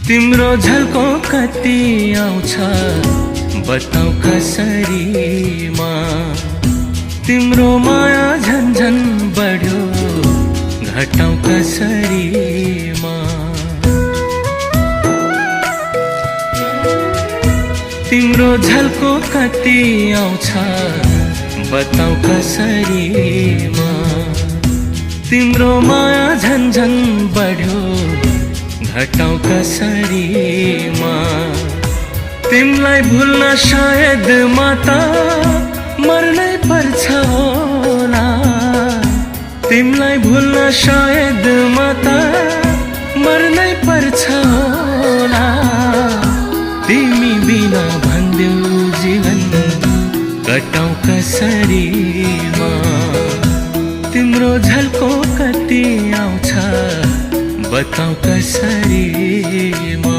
तिम्रो झल्को कति आउँछ बताऊ कसरी मा तिम्रो माया झन्झन बढ्यो घटाऊ कसरी मा तिम्रो झल्को कति आउँछ बताऊ कसरी मा तिम्रो माया झन्झन बढ्यो घटाऊ कसरी मा तिमलाई भुल्न शायद माता मर्नै पर्छ होला तिमलाई भुल्न शायद माता मर्नै पर्छ होला तिमी बिना भन्देऊ जीवन कटाऊ कसरी मा तिम्रो झल्को कति आउँछ बताऊ कसरी मा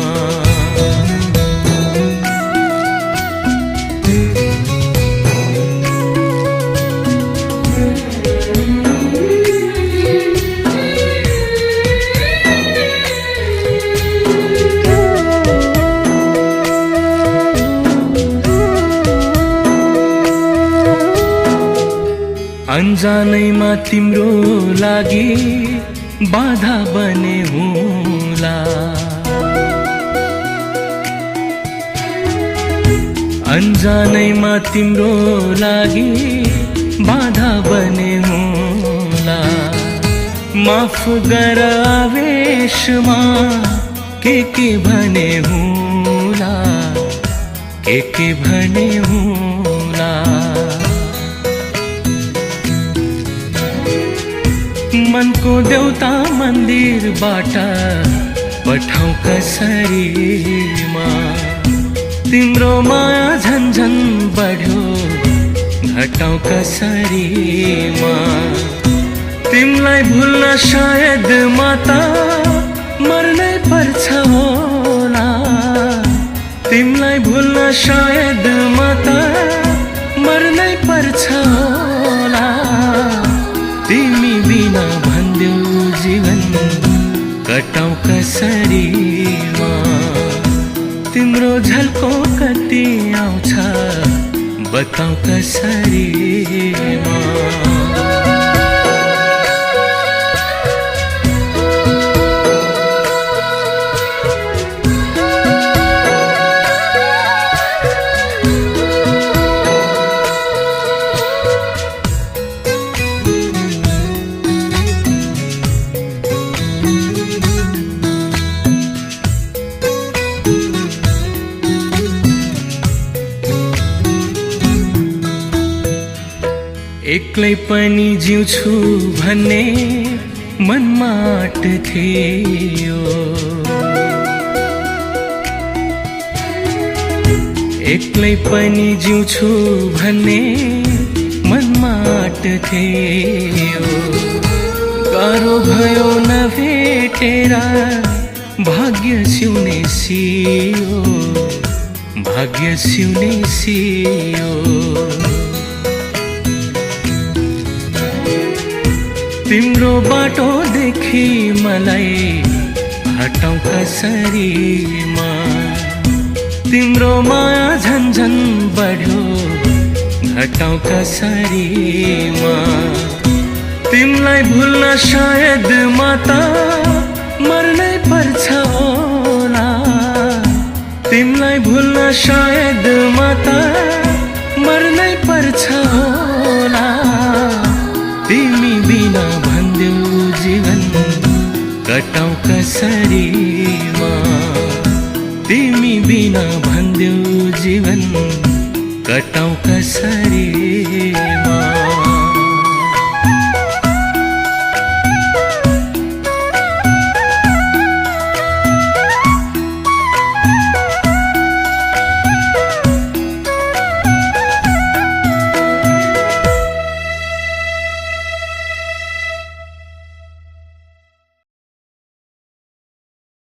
अनजानैमा तिम्रो लागि बाधा बने होला अनजानैमा तिम्रो लागि बाधा बने होला माफ गर आवेशमा के भने होला के भने होला मनको देउता मन्दिरबाट पठाऊ कसरी मा तिम्रो माया झन्झन बढ्यो घटाऊ कसरी मा तिमलाई भुल्न शायद माता मर्नै पर्छ होला तिमलाई भुल्न शायद माता मर्नै पर्छ होला तिमी बिना भन्देऊ जीवन कटाऊ कसरी मा तिम्रो झल्को कति आउँछ बताऊ कसरी मा एक्लै पनि जिउँछु भन्ने मनमा आँट थियो एक्लै पनि जिउँछु भन्ने मनमा आँट थियो गाह्रो भयो नभेटेर भाग्य सिउने सियो भाग्य सिउने सियो तिम्रो बाटोदेखि मलाई हटाऊ कसरी मा तिम्रो माया झन्झन बढ्यो घटाऊ कसरी मा तिमलाई भुल्न शायद माता मर्नै पर्छ होला तिमलाई भुल्न शायद माता